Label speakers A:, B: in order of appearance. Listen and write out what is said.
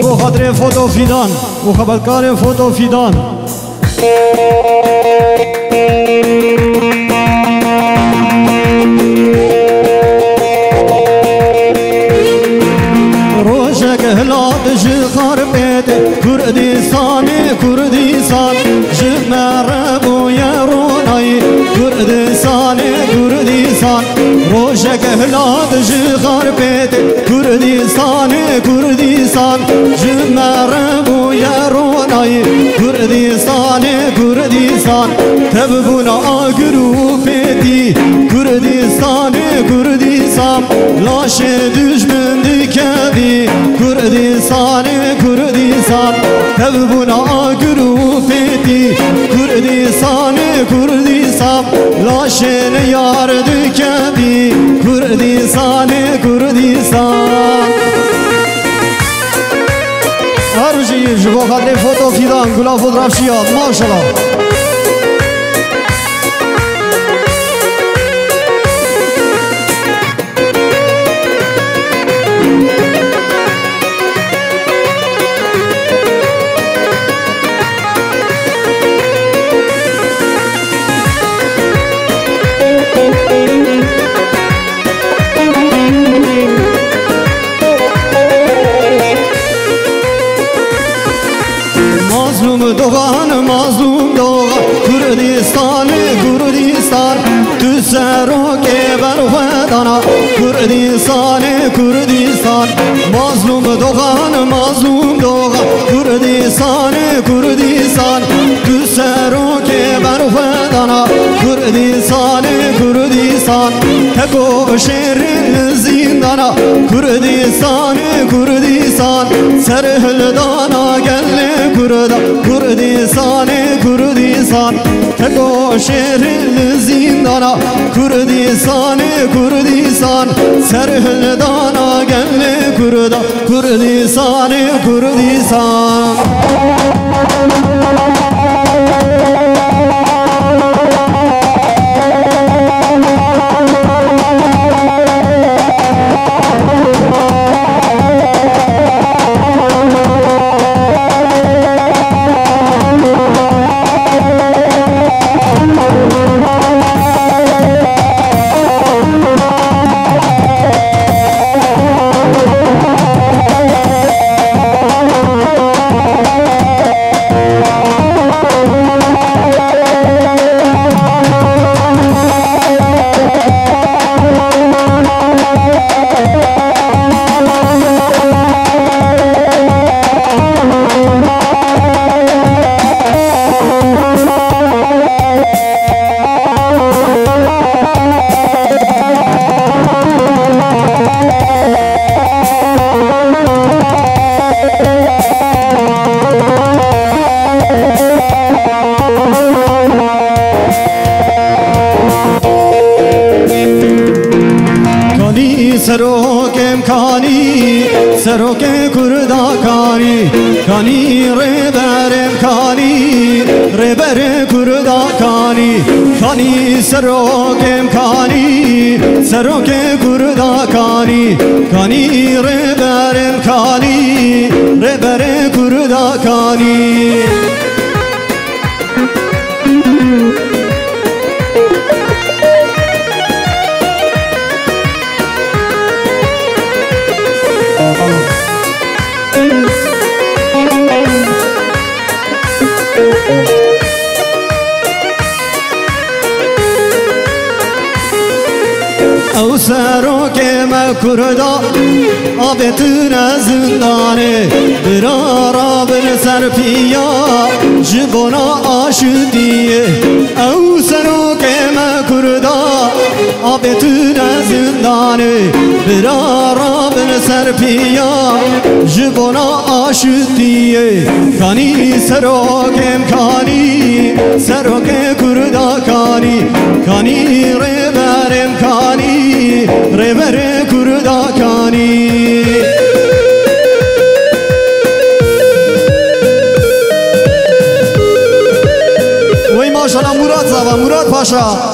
A: بو خاطر فوتو فیدان بو خبرکار فوتو فیدان روشک هلات جخار بید کردستان کردستان جمر بو یارونای کردستان کردستان روشک هلات جخار بید کردستان کردستان جمر بو یارونای کردستان کردستان تبون آگرو پیتی کردستان کردستان لاش دشمن دکدی کردستان کردستان تبون آگرو پیتی کردستان کردستان لاش یار دکدی کردستان کردستان هرچی جبو خاطر فوتو فیدان گلا فوتوگرافیات ماشاءالله مظلوم دوغا کردستان کردستان تو سرو که برخدانا کردستان کردستان مظلوم دوغا کردستان کردستان تو سرو که برخدانا کردستان کردستان تگو شهر زندانا کردستان کردستان سرهل دانا گل کردا کردستان کردستان تگو شهر زندانا کردستان کردستان سرهل دانا گل کردا کردستان کردستان سروک کردا کانی کانی ریبرم کانی ریبر کردا کانی کانی سروکم کانی سروک کردا کانی کانی ریبرم کانی ریبر کردا کانی او سروک مکردا آبتون زندانه برارا بر سرپیا جبونا آشدیه او سروک مکردا آبتون زندانه برارا بر سرپیا جبونا آشدیه کانی سروکم کانی سروک کردا کانی کانی ریبرم کانی ریبر کردا کانی وی ماشاءالله مراد زاوا مراد پاشا